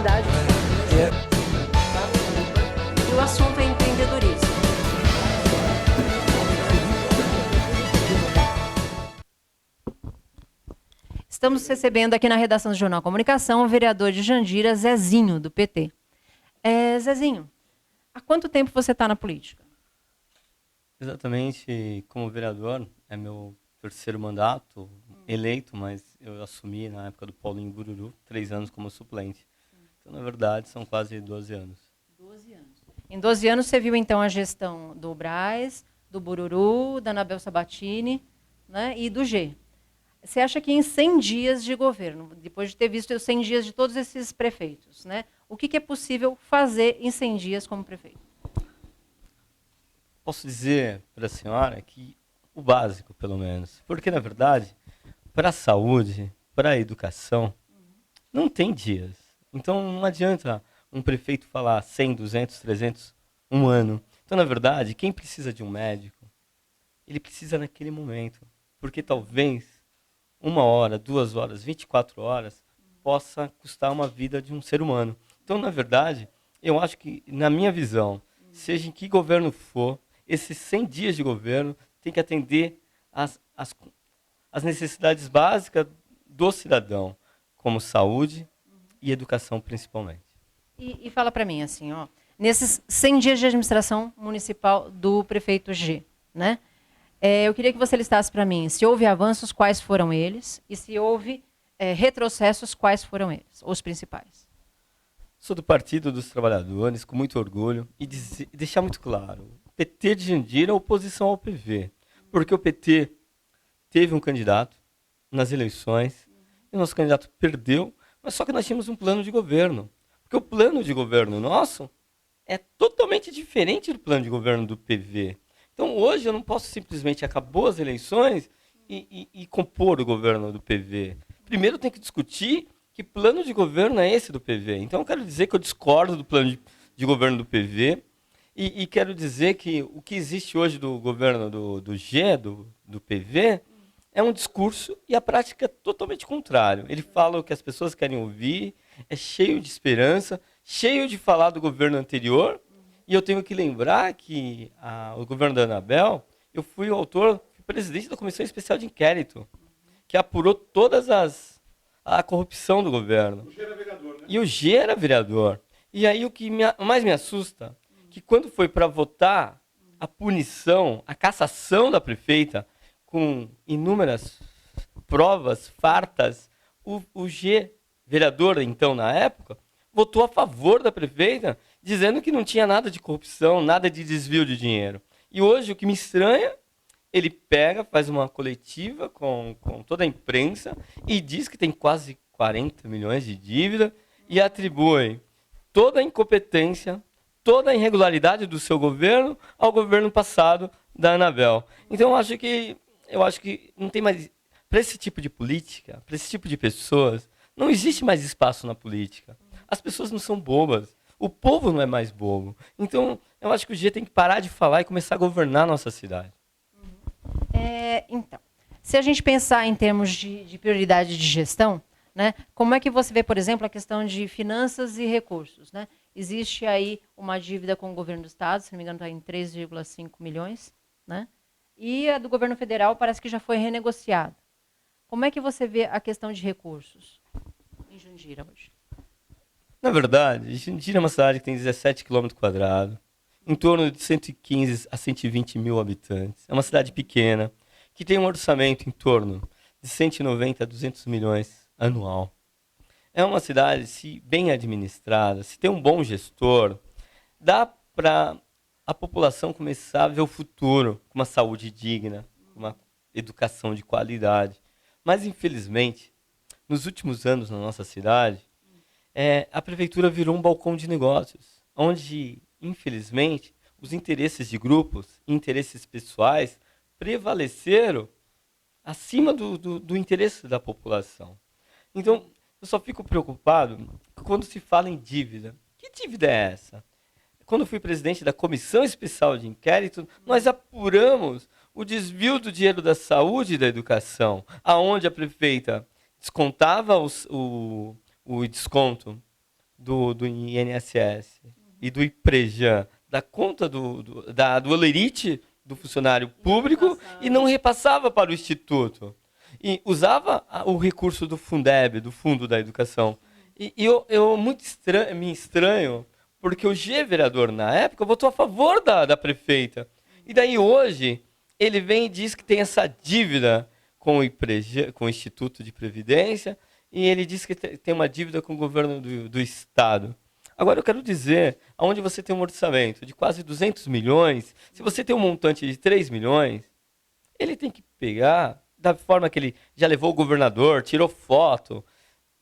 oportunidade. E o assunto é empreendedorismo. Estamos recebendo aqui na redação do Jornal Comunicação o vereador de Jandira, Zezinho, do PT. Zezinho, há quanto tempo você está na política? Exatamente, como vereador, é meu terceiro mandato eleito, mas eu assumi na época do Paulinho Bururu, 3 anos como suplente. Então, na verdade, são quase 12 anos. 12 anos. Em 12 anos você viu, então, a gestão do Braz, do Bururu, da Anabel Sabatini, né, e do G. Você acha que em 100 dias de governo, depois de ter visto os 100 dias de todos esses prefeitos, né, o que é possível fazer em 100 dias como prefeito? Posso dizer para a senhora que o básico, pelo menos. Porque, na verdade, para a saúde, para a educação, não tem dias. Então, não adianta um prefeito falar 100, 200, 300, um ano. Então, na verdade, quem precisa de um médico, ele precisa naquele momento. Porque talvez 1 hora, 2 horas, 24 horas possa custar uma vida de um ser humano. Então, na verdade, eu acho que, na minha visão, seja em que governo for, esses 100 dias de governo tem que atender as necessidades básicas do cidadão, como saúde e educação principalmente. E fala para mim, assim, ó, nesses 100 dias de administração municipal do prefeito G, né? Eu queria que você listasse para mim se houve avanços, quais foram eles, e se houve retrocessos, quais foram eles, os principais. Sou do Partido dos Trabalhadores, com muito orgulho, e deixar muito claro, o PT de Jandira é oposição ao PV, porque o PT teve um candidato nas eleições, e o nosso candidato perdeu, mas só que nós tínhamos um plano de governo, porque o plano de governo nosso é totalmente diferente do plano de governo do PV. Então, hoje, eu não posso simplesmente acabou as eleições e compor o governo do PV. Primeiro, tem que discutir que plano de governo é esse do PV. Então, eu quero dizer que eu discordo do plano de governo do PV e quero dizer que o que existe hoje do governo do G, do PV, é um discurso e a prática é totalmente contrário. Ele fala o que as pessoas querem ouvir, é cheio de esperança, cheio de falar do governo anterior. E eu tenho que lembrar que o governo da Anabel, eu fui presidente da Comissão Especial de Inquérito, que apurou a corrupção do governo. O G era vereador, né? E o G era vereador. E aí o que mais me assusta, que quando foi para votar a punição, a cassação da prefeita, com inúmeras provas fartas, o G, vereador então na época, votou a favor da prefeita, dizendo que não tinha nada de corrupção, nada de desvio de dinheiro. E hoje, o que me estranha, ele pega, faz uma coletiva com toda a imprensa e diz que tem quase 40 milhões de dívida e atribui toda a incompetência, toda a irregularidade do seu governo ao governo passado da Anabel. Então, eu acho que não tem mais... Para esse tipo de política, para esse tipo de pessoas, não existe mais espaço na política. As pessoas não são bobas. O povo não é mais bobo. Então, eu acho que o G tem que parar de falar e começar a governar a nossa cidade. Então, se a gente pensar em termos de prioridade de gestão, né, como é que você vê, por exemplo, a questão de finanças e recursos? Né? Existe aí uma dívida com o governo do Estado, se não me engano está em 3,5 milhões, né? E a do governo federal parece que já foi renegociada. Como é que você vê a questão de recursos em Jandira hoje? Na verdade, Jandira é uma cidade que tem 17 km², em torno de 115 a 120 mil habitantes. É uma cidade pequena, que tem um orçamento em torno de 190 a 200 milhões anual. É uma cidade, se bem administrada, se tem um bom gestor, dá para a população começar a ver o futuro com uma saúde digna, uma educação de qualidade. Mas, infelizmente, nos últimos anos na nossa cidade, a prefeitura virou um balcão de negócios, onde, infelizmente, os interesses de grupos, interesses pessoais, prevaleceram acima do interesse da população. Então, eu só fico preocupado quando se fala em dívida. Que dívida é essa? Quando eu fui presidente da Comissão Especial de Inquérito, nós apuramos o desvio do dinheiro da saúde e da educação, aonde a prefeita descontava o desconto do INSS e do IPREJAN, da conta do olerite do funcionário público e não repassava para o Instituto. E usava o recurso do Fundeb, do Fundo da Educação. E eu me estranho, porque o G-vereador, na época, votou a favor da prefeita. E daí, hoje, ele vem e diz que tem essa dívida com o Instituto de Previdência, e ele diz que tem uma dívida com o governo do Estado. Agora, eu quero dizer, onde você tem um orçamento de quase 200 milhões, se você tem um montante de 3 milhões, ele tem que pegar, da forma que ele já levou o governador, tirou foto,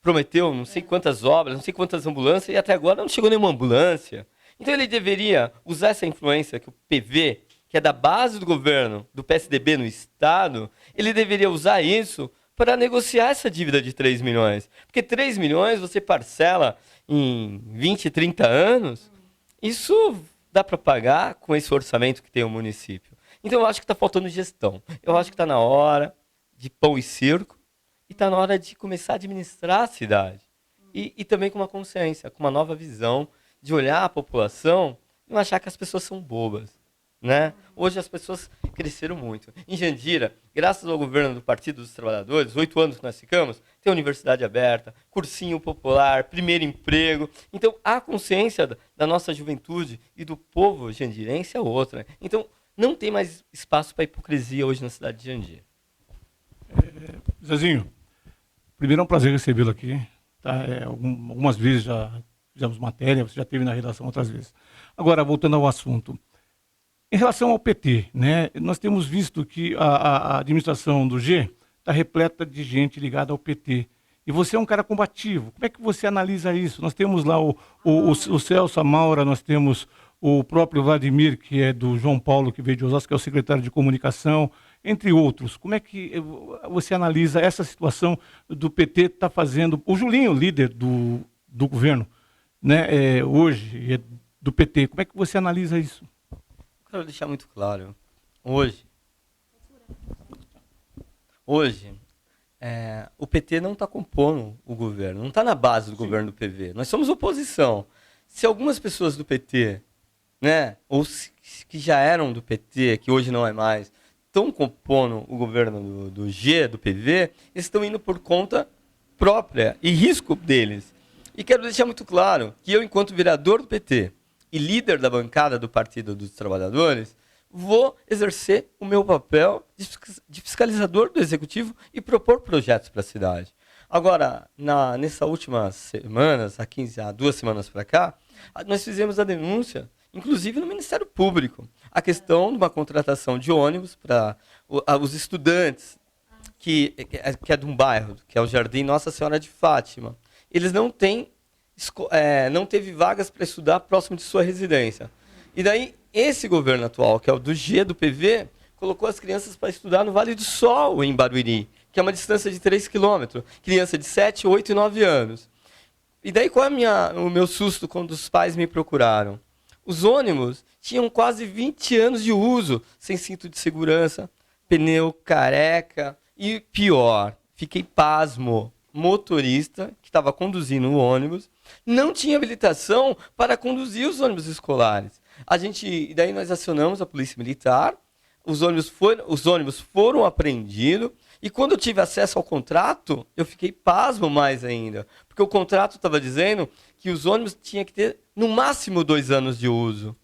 prometeu não sei quantas obras, não sei quantas ambulâncias, e até agora não chegou nenhuma ambulância. Então ele deveria usar essa influência que o PV, que é da base do governo, do PSDB no Estado, ele deveria usar isso para negociar essa dívida de 3 milhões. Porque 3 milhões você parcela em 20, 30 anos, isso dá para pagar com esse orçamento que tem o município. Então eu acho que está faltando gestão. Eu acho que está na hora de pão e circo, e está na hora de começar a administrar a cidade. E também com uma consciência, com uma nova visão, de olhar a população e não achar que as pessoas são bobas. Né? Hoje as pessoas cresceram muito. Em Jandira, graças ao governo do Partido dos Trabalhadores, 8 anos que nós ficamos, tem universidade aberta, cursinho popular, primeiro emprego. Então a consciência da nossa juventude e do povo jandirense é outra. Então não tem mais espaço para hipocrisia hoje na cidade de Jandira. Zezinho, primeiro é um prazer recebê-lo aqui. Tá? Algumas vezes já fizemos matéria, você já esteve na redação outras vezes. Agora, voltando ao assunto. Em relação ao PT, né, nós temos visto que a administração do G está repleta de gente ligada ao PT. E você é um cara combativo. Como é que você analisa isso? Nós temos lá o Celso Amaura, nós temos o próprio Vladimir, que é do João Paulo, que veio de Osasco, que é o secretário de comunicação, entre outros. Como é que você analisa essa situação do PT estar fazendo... O Julinho, líder do governo, né, hoje, é do PT. Como é que você analisa isso? Quero deixar muito claro. Hoje, o PT não está compondo o governo, não está na base do governo do PV. Nós somos oposição. Se algumas pessoas do PT, né, ou que já eram do PT, que hoje não é mais, estão compondo o governo do G, do PV, eles estão indo por conta própria e risco deles. E quero deixar muito claro que eu, enquanto vereador do PT, e líder da bancada do Partido dos Trabalhadores, vou exercer o meu papel de fiscalizador do Executivo e propor projetos para a cidade. Agora, nessas últimas semanas, há 2 semanas para cá, nós fizemos a denúncia, inclusive no Ministério Público, a questão de uma contratação de ônibus para os estudantes, que é de um bairro, que é o Jardim Nossa Senhora de Fátima. Eles não teve vagas para estudar próximo de sua residência. E daí, esse governo atual, que é o do G, do PV, colocou as crianças para estudar no Vale do Sol, em Barueri, que é uma distância de 3 quilômetros. Criança de 7, 8 e 9 anos. E daí, qual é o meu susto quando os pais me procuraram? Os ônibus tinham quase 20 anos de uso, sem cinto de segurança, pneu careca. E pior, fiquei pasmo. Motorista que estava conduzindo o ônibus não tinha habilitação para conduzir os ônibus escolares. Daí nós acionamos a Polícia Militar, os ônibus foram apreendidos, e quando eu tive acesso ao contrato, eu fiquei pasmo mais ainda, porque o contrato estava dizendo que os ônibus tinham que ter no máximo 2 anos de uso.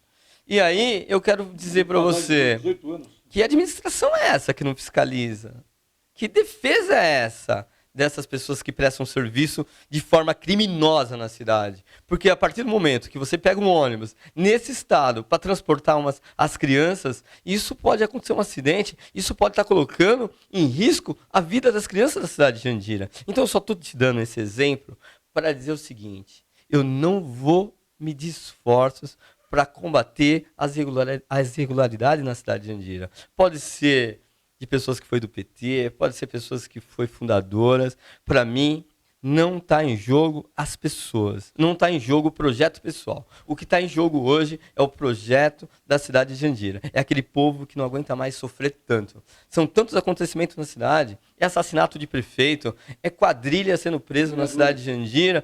E aí eu quero dizer para você, que administração é essa que não fiscaliza? Que defesa é essa dessas pessoas que prestam serviço de forma criminosa na cidade? Porque a partir do momento que você pega um ônibus nesse estado para transportar as crianças, isso pode acontecer um acidente, isso pode estar colocando em risco a vida das crianças da cidade de Jandira. Então eu só estou te dando esse exemplo para dizer o seguinte: eu não vou medir esforços para combater as irregularidades na cidade de Jandira. Pode ser de pessoas que foi do PT, pode ser pessoas que foi fundadoras. Para mim, não está em jogo as pessoas, não está em jogo o projeto pessoal. O que está em jogo hoje é o projeto da cidade de Jandira. É aquele povo que não aguenta mais sofrer tanto. São tantos acontecimentos na cidade, é assassinato de prefeito, é quadrilha sendo preso na cidade de Jandira,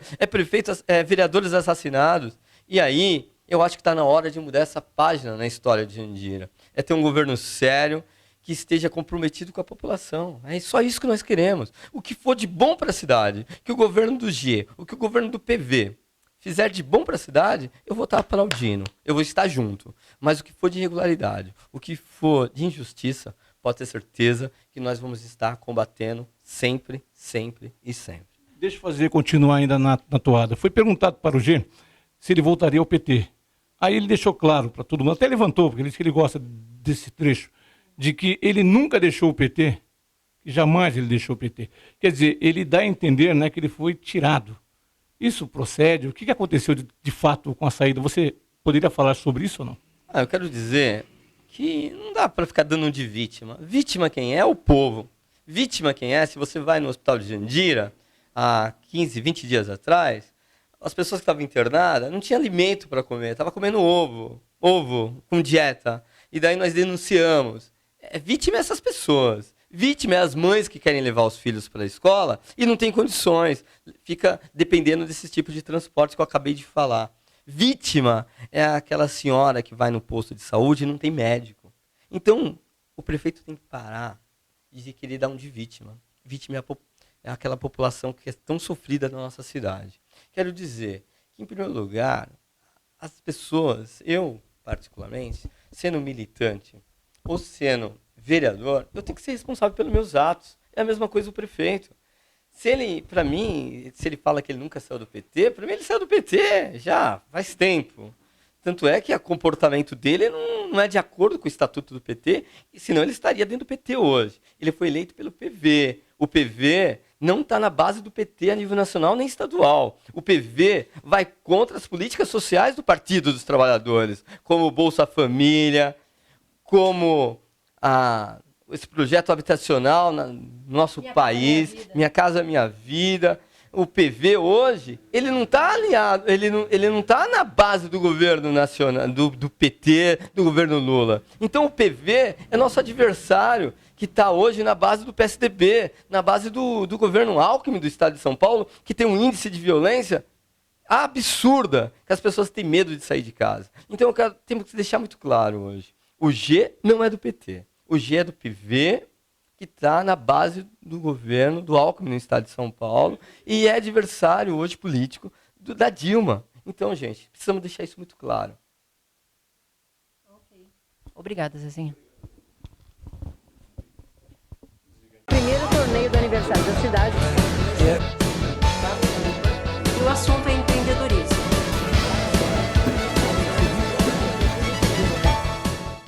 é vereadores assassinados. E aí, eu acho que está na hora de mudar essa página na história de Jandira. É ter um governo sério, que esteja comprometido com a população. É só isso que nós queremos. O que for de bom para a cidade, que o governo do G, o que o governo do PV fizer de bom para a cidade, eu vou estar aplaudindo, eu vou estar junto. Mas o que for de irregularidade, o que for de injustiça, pode ter certeza que nós vamos estar combatendo sempre, sempre e sempre. Deixa eu continuar ainda na toada. Foi perguntado para o G se ele voltaria ao PT. Aí ele deixou claro para todo mundo, até levantou, porque ele disse que ele gosta desse trecho, de que ele nunca deixou o PT, que jamais ele deixou o PT. Quer dizer, ele dá a entender, né, que ele foi tirado. Isso procede? O que aconteceu de fato com a saída? Você poderia falar sobre isso ou não? Eu quero dizer que não dá para ficar dando de vítima. Vítima quem é? O povo. Vítima quem é? Se você vai no hospital de Jandira, há 15, 20 dias atrás, as pessoas que estavam internadas não tinham alimento para comer, estavam comendo ovo com dieta. E daí nós denunciamos. Vítima é essas pessoas. Vítima é as mães que querem levar os filhos para a escola e não tem condições. Fica dependendo desses tipos de transporte que eu acabei de falar. Vítima é aquela senhora que vai no posto de saúde e não tem médico. Então, o prefeito tem que parar de querer dar um de vítima. Vítima é aquela população que é tão sofrida na nossa cidade. Quero dizer que, em primeiro lugar, as pessoas, eu particularmente, sendo militante, ou sendo vereador, eu tenho que ser responsável pelos meus atos. É a mesma coisa o prefeito. Se ele fala que ele nunca saiu do PT, para mim ele saiu do PT já faz tempo. Tanto é que o comportamento dele não é de acordo com o estatuto do PT, senão ele estaria dentro do PT hoje. Ele foi eleito pelo PV. O PV não está na base do PT a nível nacional nem estadual. O PV vai contra as políticas sociais do Partido dos Trabalhadores, como o Bolsa Família, como esse projeto habitacional no nosso país, Minha Casa Minha Vida. O PV hoje, ele não está alinhado, ele não está na base do governo nacional, do PT, do governo Lula. Então o PV é nosso adversário, que está hoje na base do PSDB, na base do governo Alckmin do estado de São Paulo, que tem um índice de violência absurda, que as pessoas têm medo de sair de casa. Então temos que deixar muito claro hoje. O G não é do PT. O G é do PV, que está na base do governo do Alckmin no estado de São Paulo e é adversário hoje político da Dilma. Então, gente, precisamos deixar isso muito claro. Okay. Obrigada, Zezinho. Primeiro torneio do aniversário da cidade.